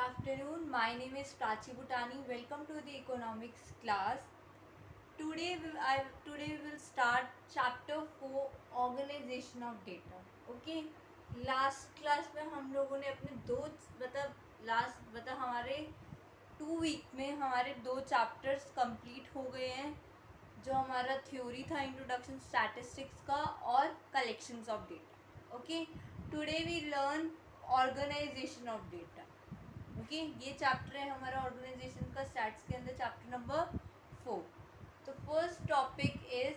afternoon. My name is Prachi Bhutani. Welcome to the economics class. Today we will start chapter 4 organization of data. Okay. Last class में हम लोगों ने अपने हमारे 2 week में हमारे 2 चैप्टर्स कंप्लीट हो गए हैं. जो हमारा थ्योरी था इंट्रोडक्शन स्टैटिस्टिक्स का और collections of data. Okay. Today we learn organisation of data. Okay. ये चैप्टर है हमारा ऑर्गेनाइजेशन का स्टैट्स के अंदर चैप्टर नंबर 4. तो first topic is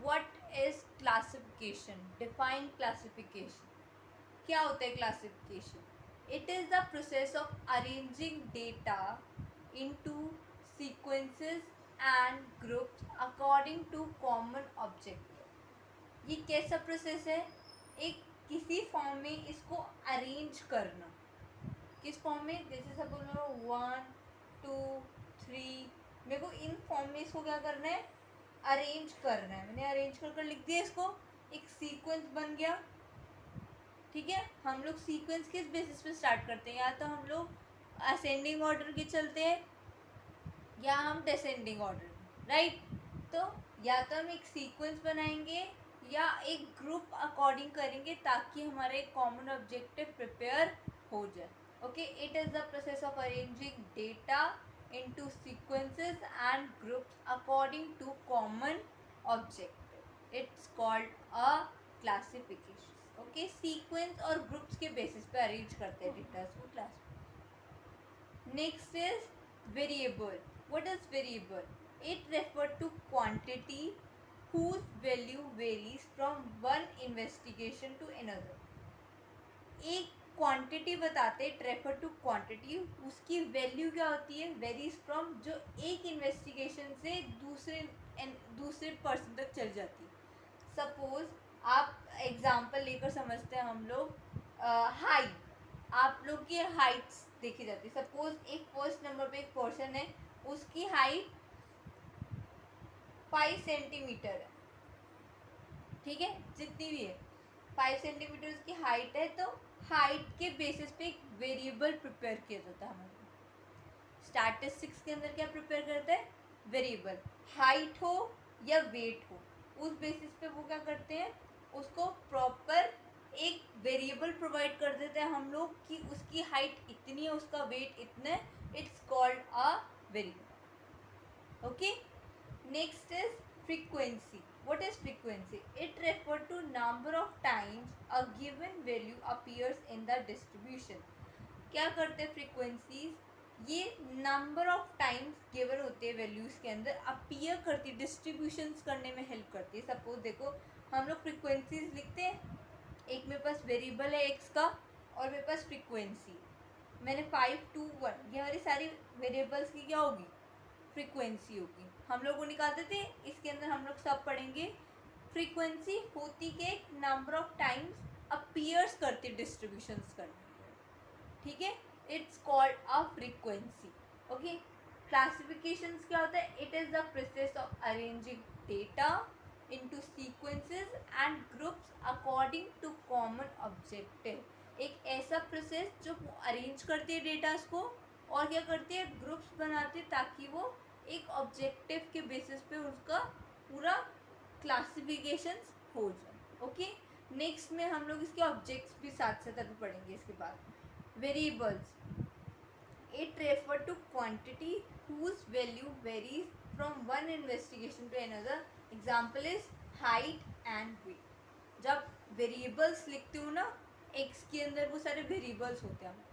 what is classification. Define classification. क्या होता है classification? It is the process of arranging data into sequences and groups according to common objective. ये कैसा प्रोसेस है? एक किसी फॉर्म में इसको अरेंज करना. किस फॉर्म में? जैसे सपोज लो 1 2 3, मेरे को इन फॉर्म में इसको क्या करना है? अरेंज करना है. मैंने अरेंज कर लिख दिया इसको. एक सीक्वेंस बन गया. ठीक है. हम लोग सीक्वेंस किस बेसिस पे स्टार्ट करते हैं? या तो हम लोग असेंडिंग ऑर्डर के चलते हैं या हम डिसेंडिंग ऑर्डर. राइट. तो या तो हम एक सीक्वेंस बनाएंगे या एक ग्रुप अकॉर्डिंग करेंगे ताकि हमारा एक कॉमन ऑब्जेक्टिव प्रिपेयर हो जाए. Okay, it is the process of arranging data into sequences and groups according to common objective. It's called a classification. Okay, sequence और groups के basis पे arrange करते हैं data को class. Next is variable. What is variable? It refers to quantity whose value varies from one investigation to another. एक quantity बताते हैं, refer to quantity, उसकी वैल्यू क्या होती है? वेरीज फ्रॉम, जो एक इन्वेस्टिगेशन से दूसरे पर्सन तक चल जाती है. सपोज आप एग्जांपल लेकर समझते हैं हम लोग. हाइट. आप लोग की हाइट्स देखी जाती है. सपोज एक फर्स्ट नंबर पे एक पर्सन है, उसकी हाइट 5 सेंटीमीटर है. ठीक है. जितनी भी है 5 सेंटीमीटर उसकी हाइट है. तो हाइट के बेसिस पे एक वेरिएबल प्रिपेयर किया जाता है. हमारे स्टैटिस्टिक्स के अंदर क्या प्रिपेयर करते हैं? वेरिएबल. हाइट हो या वेट हो, उस बेसिस पे वो क्या करते हैं? उसको प्रॉपर एक वेरिएबल प्रोवाइड कर देते हैं हम लोग कि उसकी हाइट इतनी है, उसका वेट इतना है. It's called a variable. Okay. Next is frequency. What is frequency? It refers to number of times a given value appears in the distribution. क्या करते हैं frequencies? ये number of times given होते हैं values के अंदर, appear करती है, distributions करने में help करती है. Suppose देखो हम लोग frequencies लिखते हैं. एक मेरे पास variable है x का और मेरे पास frequency. मैंने 5 2 1, ये हमारी सारी variables की क्या होगी? फ्रीक्वेंसी होगी. हम लोग वो निकालते थे. इसके अंदर हम लोग सब पढ़ेंगे. फ्रीक्वेंसी होती के नंबर ऑफ टाइम्स अपीयर्स करती डिस्ट्रीब्यूशंस करने. ठीक है. It's called a frequency. Okay. Classifications क्या होता है? It is the process of arranging data into sequences and groups according to common objective. एक ऐसा प्रोसेस जो अरेंज करती है डेटास को और क्या करती है? ग्रुप्स बनाते हैं ताकि वो एक ऑब्जेक्टिव के बेसिस पे उसका पूरा क्लासिफिकेशंस हो जाए. ओके. नेक्स्ट में हम लोग इसके ऑब्जेक्ट्स भी साथ साथ अभी पढ़ेंगे. इसके बाद variables. It refer to quantity whose value varies from one investigation to another. Example is height and weight. जब वेरिएबल्स लिखते हो ना, एक्स के अंदर वो सारे वेरिएबल्स होते हैं.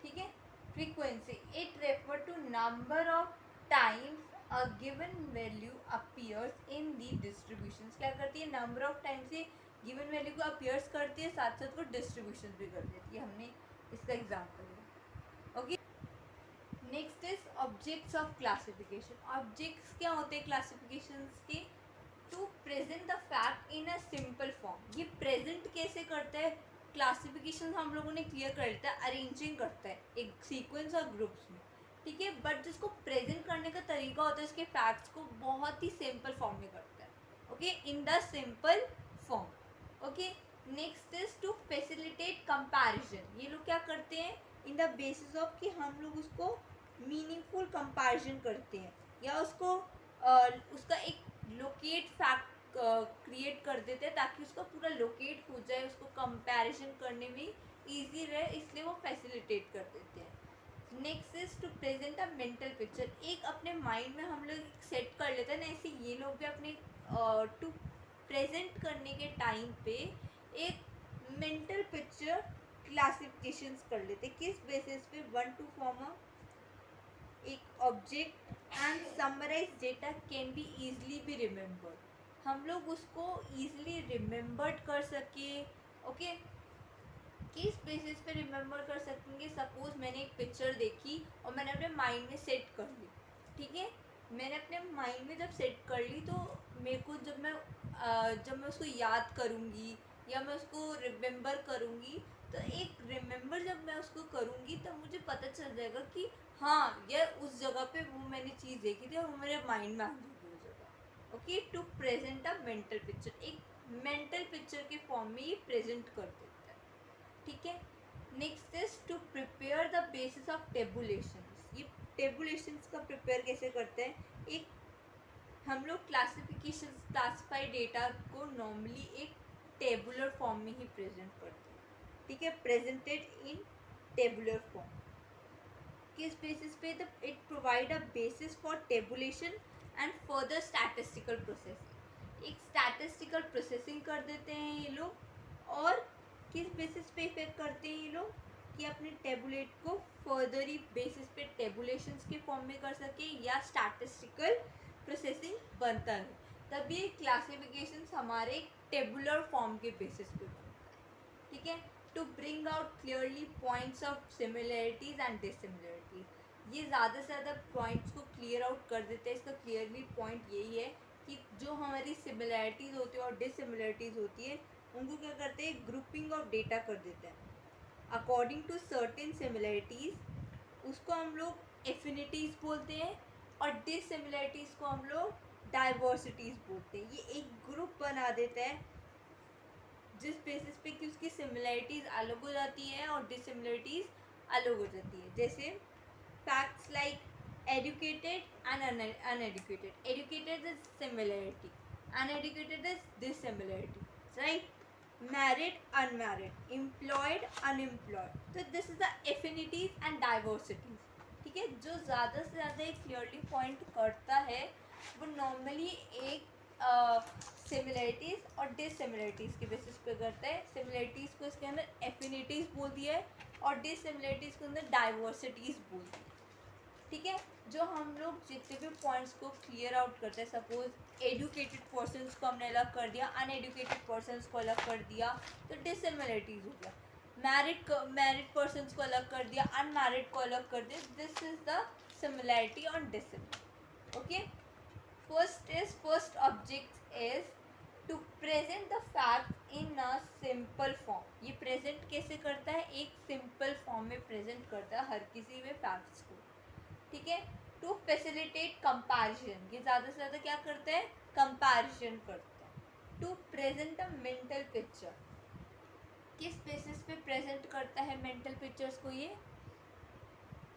ठीक है. Frequency. It refers to number of times a given value appears in the distributions. क्या करती है? number of times ये given value को appears करती है, साथ साथ वो distributions भी कर देती है. हमने इसका एग्जाम्पल लिया. Okay. Next is objects of classification. Objects क्या होते हैं क्लासिफिकेशंस के? To present the fact in a simple form. ये प्रेजेंट कैसे करता है? क्लासिफिकेशन हम लोगों ने क्लियर कर लिया. अरेंजिंग करता है एक सीक्वेंस और ग्रुप्स में. ठीक है. बट जिसको प्रेजेंट करने का तरीका होता है इसके फैक्ट्स को बहुत ही सिंपल फॉर्म में करता है. Okay. In the simple form. Okay. Next is to facilitate comparison. ये लोग क्या करते हैं? इन द बेसिस ऑफ कि हम लोग उसको मीनिंगफुल कंपैरिजन करते हैं या उसको उसका एक लोकेट फैक्ट क्रिएट कर देते हैं ताकि उसका पूरा लोकेट हो जाए, उसको कंपैरिजन करने में ईजी रहे, इसलिए वो फैसिलिटेट कर देते हैं। Next is to present a mental picture. एक अपने माइंड में हम लोग सेट कर लेते हैं ना, ऐसे ये लोग भी अपने टू प्रेजेंट करने के टाइम पे एक मेंटल पिक्चर क्लासिफिकेशंस कर लेते, किस बेसिस पे, वन टू फॉर्म अ एक object and summarise data can be easily be remembered. हम लोग उसको इजली रिमेम्बर्ड कर सके। ओके, किस बेसिस पे रिमेम्बर कर सकेंगे? सपोज मैंने एक पिक्चर देखी और मैंने अपने माइंड में सेट कर ली, ठीक है, मैंने अपने माइंड में जब सेट कर ली तो मेरे को जब मैं उसको याद करूँगी या मैं उसको रिमेम्बर करूँगी, तो एक रिमेम्बर जब मैं उसको करूँगी तब मुझे पता चल जाएगा कि हाँ, ये उस जगह पे वो मैंने चीज़ देखी थी और वो मेरे माइंड में आ जाएगी वो जगह। Okay, to present a mental picture, एक मेंटल पिक्चर के फॉर्म में ये प्रेजेंट कर देता है, ठीक है। Next is to prepare the basis of tabulations. ये टेबुलेशंस का प्रिपेयर कैसे करते हैं? एक हम लोग क्लासिफाइड डेटा को नॉर्मली एक टेबुलर फॉर्म में ही प्रेजेंट करते हैं, ठीक है, प्रेजेंटेड इन टेबुलर फॉर्म। किस बेसिस पे? It provide a basis for tabulation and further statistical processing. एक स्टैटिस्टिकल प्रोसेसिंग कर देते हैं ये लोग, और किस बेसिस पे इफेक्ट करते हैं ये लोग कि अपने टेबुलेट को फर्दर ही बेसिस पे टेबुलेशंस के फॉर्म में कर सके या स्टैटिस्टिकल प्रोसेसिंग बनता है, तभी ये क्लासिफिकेशन हमारे टेबुलर फॉर्म के बेसिस पे बनता है, ठीक है। To bring out clearly points of similarities and dissimilarities. ये ज़्यादा से ज़्यादा पॉइंट्स को क्लियर आउट कर देते हैं। इसका क्लियरली पॉइंट यही है कि जो हमारी सिमिलरिटीज़ होती है और डिसिमिलरिटीज़ होती है उनको क्या करते हैं, ग्रुपिंग ऑफ डेटा कर देते हैं अकॉर्डिंग टू सर्टेन सिमिलरिटीज़। उसको हम लोग एफिनिटीज़ बोलते हैं और डिसिमिलरिटीज़ को हम लोग डाइवर्सिटीज़ बोलते हैं। ये एक ग्रुप बना देता है जिस बेसिस पे कि उसकी सिमिलरिटीज़ अलग हो जाती है और डिसिमिलरिटीज़ अलग हो जाती है। जैसे facts like educated and uneducated. Educated is similarity, uneducated is dissimilarity, right. Married unmarried, employed unemployed, तो this is the affinities and diversities, ठीक है। जो ज़्यादा से ज़्यादा एक क्लियरली पॉइंट करता है वो नॉर्मली एक सिमिलरिटीज़ और डिसिमिलरिटीज़ के बेसिस पे करता है। सिमिलरिटीज़ को इसके अंदर एफिनिटीज़ बोल दिया है और डिसिमिलरिटीज़ के अंदर डाइवर्सिटीज़ बोल दी है, ठीक है। जो हम लोग जितने भी पॉइंट्स को क्लियर आउट करते हैं, सपोज एजुकेटेड पर्सनस को हमने अलग कर दिया, अनएजुकेटेड पर्सनस को अलग कर दिया, तो डिसिमिलरिटीज़ हो गया। मैरिड पर्सनस को अलग कर दिया, अनमैरिड को अलग कर दिया, दिस इज द सिमिलैरिटी और dissimilarity. Okay, first object is to present the fact in a simple form. ये प्रेजेंट कैसे करता है? एक सिंपल फॉर्म में प्रेजेंट करता है हर किसी में फैक्ट्स को, ठीक है। टू फैसिलिटेट कंपैरिजन, ये ज़्यादा से ज़्यादा क्या करता है? कंपैरिजन करता है। To present a mental picture, किस बेसिस पे प्रेजेंट करता है मेंटल पिक्चर्स को? ये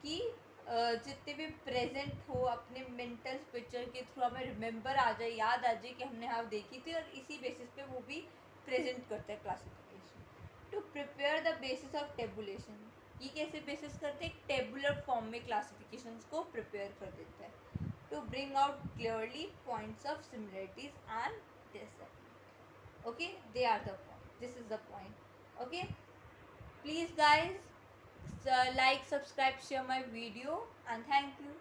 कि जितने भी प्रेजेंट हो अपने मेंटल पिक्चर के थ्रू हमें रिमेंबर आ जाए, याद आ जाए कि हमने हाँ देखी थी, और इसी बेसिस पे वो भी प्रेजेंट करता है classification. To prepare the basis of tabulation, ये कैसे बेसिस करते हैं? टेबुलर फॉर्म में क्लासिफिकेशन को प्रिपेयर कर देता है। To bring out clearly points of similarities and dissimilarity. Okay, they are the point, this is the point. Okay, please guys like, subscribe, share my video, and thank you.